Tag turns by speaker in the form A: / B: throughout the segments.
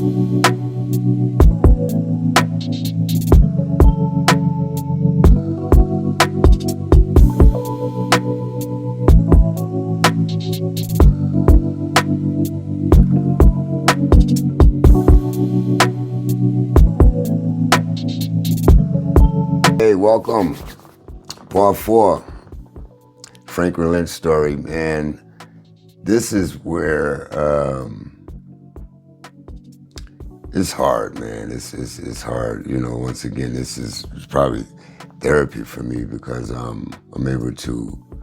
A: Hey, welcome. Part 4, Franklin Lynch story. And this is where it's hard, man. It's hard. You know, once again, this is probably therapy for me because I'm able to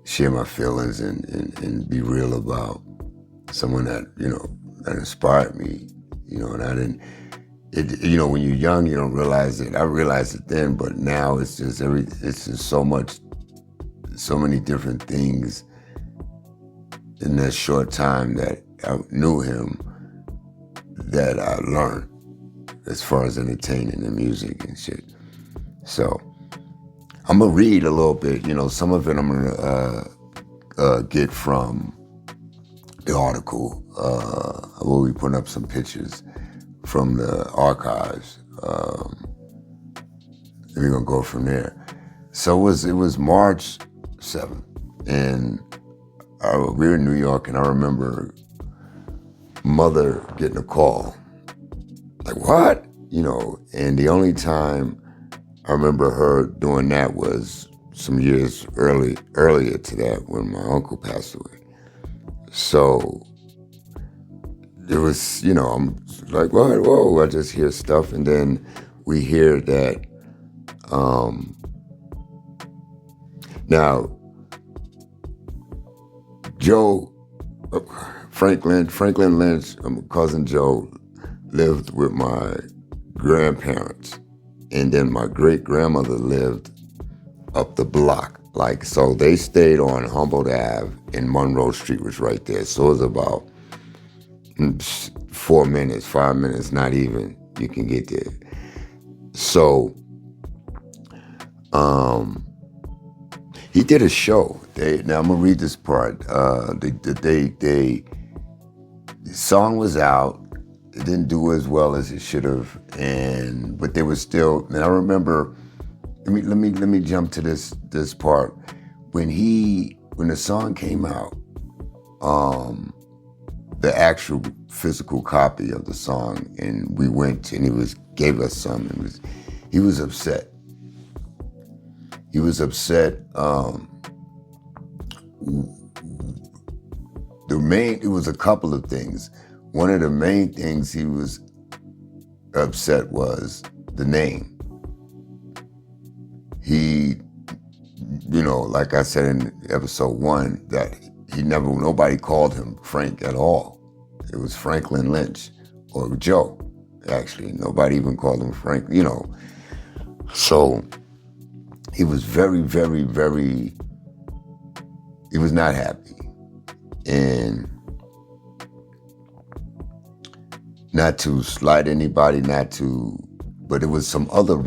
A: share my feelings and be real about someone that, you know, that inspired me. You know, and I didn't. You know, when you're young, you don't realize it. I realized it then, but now it's just it's just so many different things in that short time that I knew him that I learned as far as entertaining and music and shit. So I'm gonna read a little bit. You know, some of it I'm gonna get from the article. I will be putting up some pictures from the archives. We're gonna go from there. So it was March 7th, and we were in New York, and I remember mother getting a call. Like, what? You know, and the only time I remember her doing that was some years earlier to that when my uncle passed away. So it was, you know, I'm like, whoa, I just hear stuff. And then we hear that, now, Joe, Franklin Lynch, cousin Joe, lived with my grandparents. And then my great-grandmother lived up the block. Like, so they stayed on Humboldt Ave and Monroe Street was right there. So it was about 4 minutes, 5 minutes, not even, you can get there. So, he did a show. Now I'm gonna read this part. The song was out. It didn't do as well as it should have, but they were still. And I remember. Let me jump to this part. When the song came out, the actual physical copy of the song, and we went and he gave us some. He was upset. He was upset. It was a couple of things. One of the main things he was upset was the name. He, you know, like I said in episode 1, that nobody called him Frank at all. It was Franklin Lynch, or Joe, actually. Nobody even called him Frank, you know. So he was very, very, very, he was not happy. And not to slight anybody, but it was some other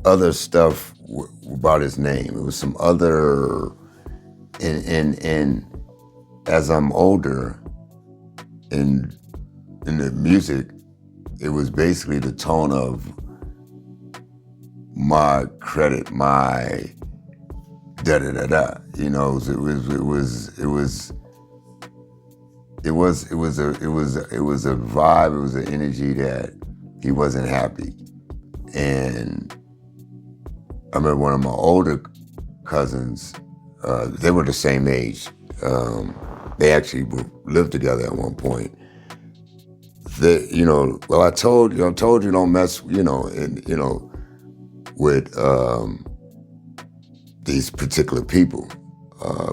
A: other stuff about his name. It was some other, and as I'm older, in the music, it was basically the tone of my credit, my da-da-da-da. You know, it was a vibe, it was an energy that he wasn't happy. And I remember one of my older cousins, they were the same age. They actually lived together at one point. They, you know, well, I told you don't mess, you know, with these particular people,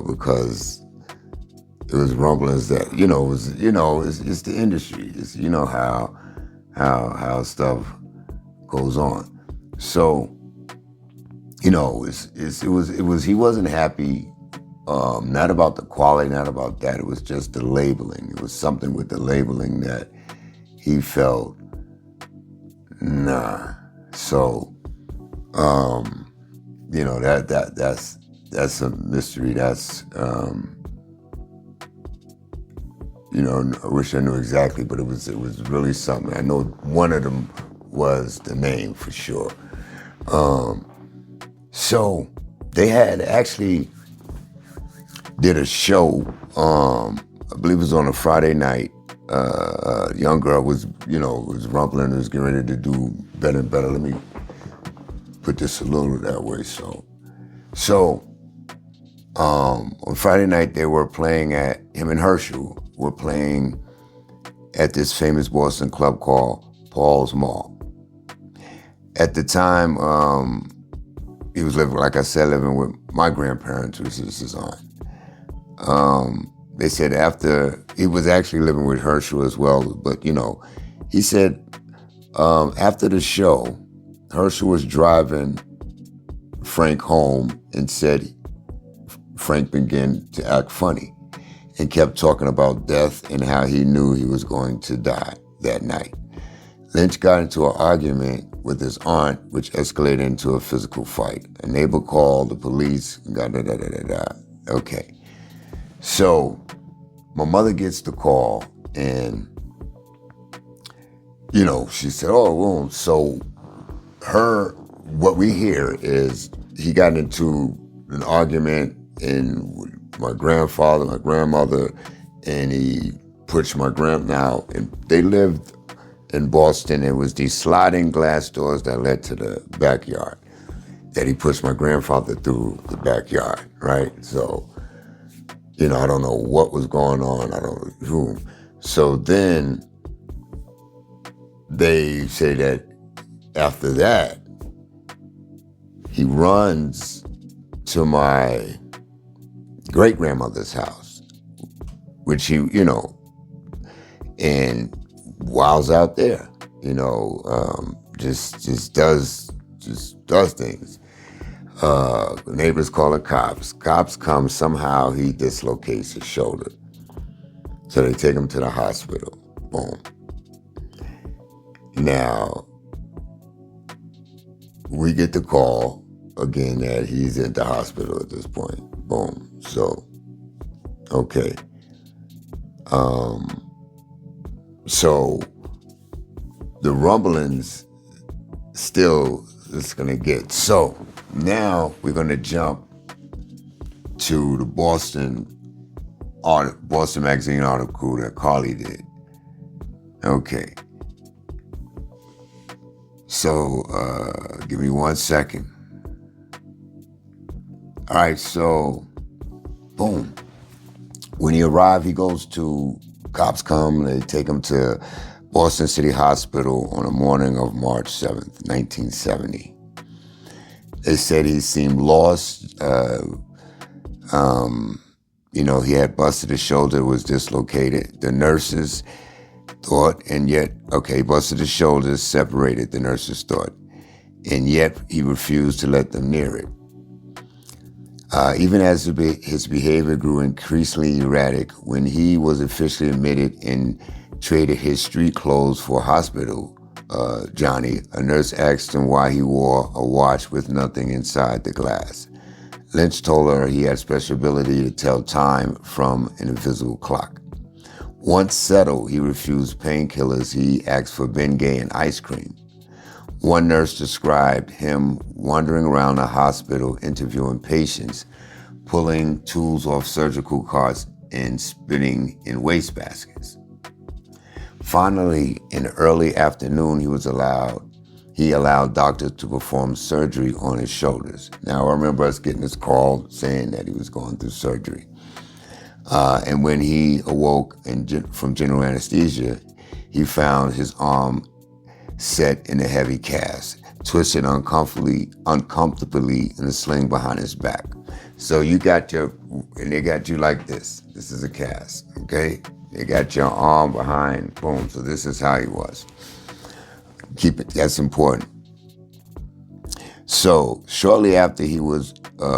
A: because it was rumblings that, it's the industry. It's, you know, how stuff goes on. So, you know, he wasn't happy, not about the quality, not about that. It was just the labeling. It was something with the labeling that he felt, nah. So, you know, that's a mystery. That's, You know, I wish I knew exactly, but it was really something. I know one of them was the name for sure. So they had actually did a show. I believe it was on a Friday night. A young girl was rumbling and was getting ready to do better and better. Let me put this a little that way. So on Friday night they were playing at him and Herschel were playing at this famous Boston club called Paul's Mall. At the time, he was living, like I said, living with my grandparents, which is his aunt. They said after, he was actually living with Herschel as well, but he said after the show, Herschel was driving Frank home and said Frank began to act funny and kept talking about death and how he knew he was going to die that night. Lynch got into an argument with his aunt, which escalated into a physical fight. A neighbor called the police and Okay. So my mother gets the call and, she said, oh, well, so what we hear is he got into an argument with my grandfather, my grandmother, and he pushed my now, and they lived in Boston. It was these sliding glass doors that led to the backyard that he pushed my grandfather through the backyard, right? So, I don't know what was going on. I don't know. So then they say that after that, he runs to my great-grandmother's house, which he, and while's out there, just does things. The neighbors call the cops. Cops come, somehow he dislocates his shoulder. So they take him to the hospital. Boom. Now, we get the call again that he's at the hospital at this point. Boom. So, okay. So the rumblings still is going to get. So now we're going to jump to the Boston Magazine article that Carly did. Okay. So give me 1 second. All right, so boom. When he arrived, he goes to, cops come, they take him to Boston City Hospital on the morning of March 7th, 1970. They said he seemed lost. He had busted his shoulder, was dislocated. The nurses thought, busted his shoulder, separated, the nurses thought. And yet he refused to let them near it. Even as his behavior grew increasingly erratic, when he was officially admitted and traded his street clothes for hospital Johnny, a nurse asked him why he wore a watch with nothing inside the glass. Lynch told her he had special ability to tell time from an invisible clock. Once settled, he refused painkillers. He asked for Bengay and ice cream. One nurse described him wandering around the hospital interviewing patients, pulling tools off surgical carts and spitting in wastebaskets. Finally, in the early afternoon, he allowed doctors to perform surgery on his shoulders. Now, I remember us getting this call saying that he was going through surgery. And when he awoke from general anesthesia, he found his arm set in a heavy cast, twisted uncomfortably in a sling behind his back. So they got you like this. This is a cast, okay? They got your arm behind, boom. So this is how he was. That's important. So shortly after he was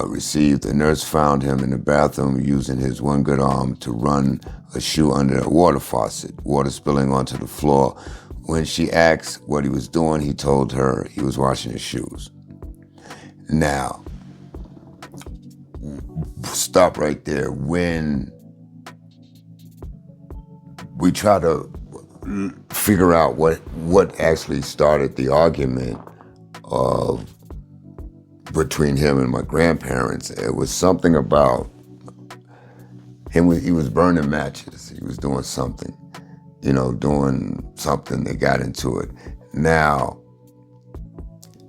A: received, a nurse found him in the bathroom using his one good arm to run a shoe under a water faucet, water spilling onto the floor. When she asked what he was doing, he told her he was washing his shoes. Now, stop right there. When we try to figure out what actually started the argument of between him and my grandparents. It was something about him. He was burning matches. He was doing something, doing something. They got into it. Now,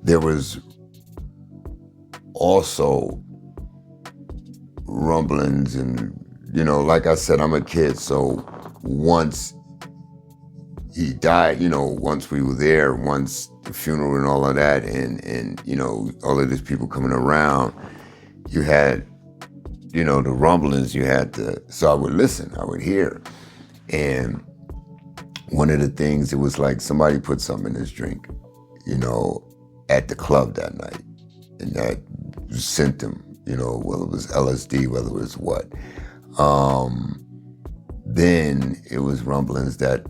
A: there was also rumblings and, like I said, I'm a kid. So once he died, once we were there, once the funeral and all of that, and all of these people coming around, you had, the rumblings, so I would listen, I would hear. And one of the things, it was like somebody put something in his drink, at the club that night. And that sent him, whether it was LSD, whether it was what. Then it was rumblings that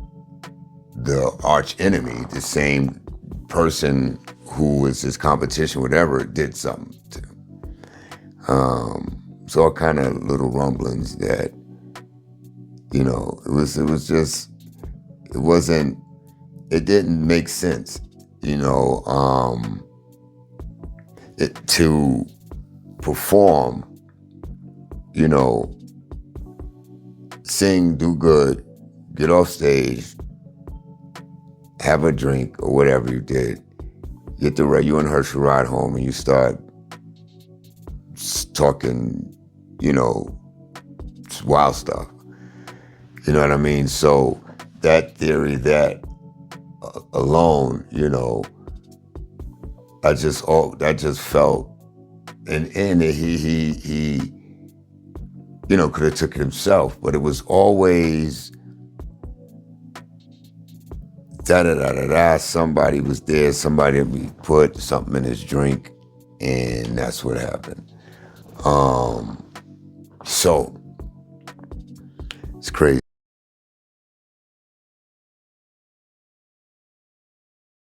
A: the arch enemy, the same person who was his competition, whatever, did something to him. So all kind of little rumblings that, it didn't make sense, to perform, sing, do good, get off stage, have a drink or whatever you did, you and Herschel ride home and you start talking, wild stuff. You know what I mean? So that theory, that alone, that just felt, and he could have took it himself, but it was always somebody was there, somebody put something in his drink, and that's what happened. So it's crazy.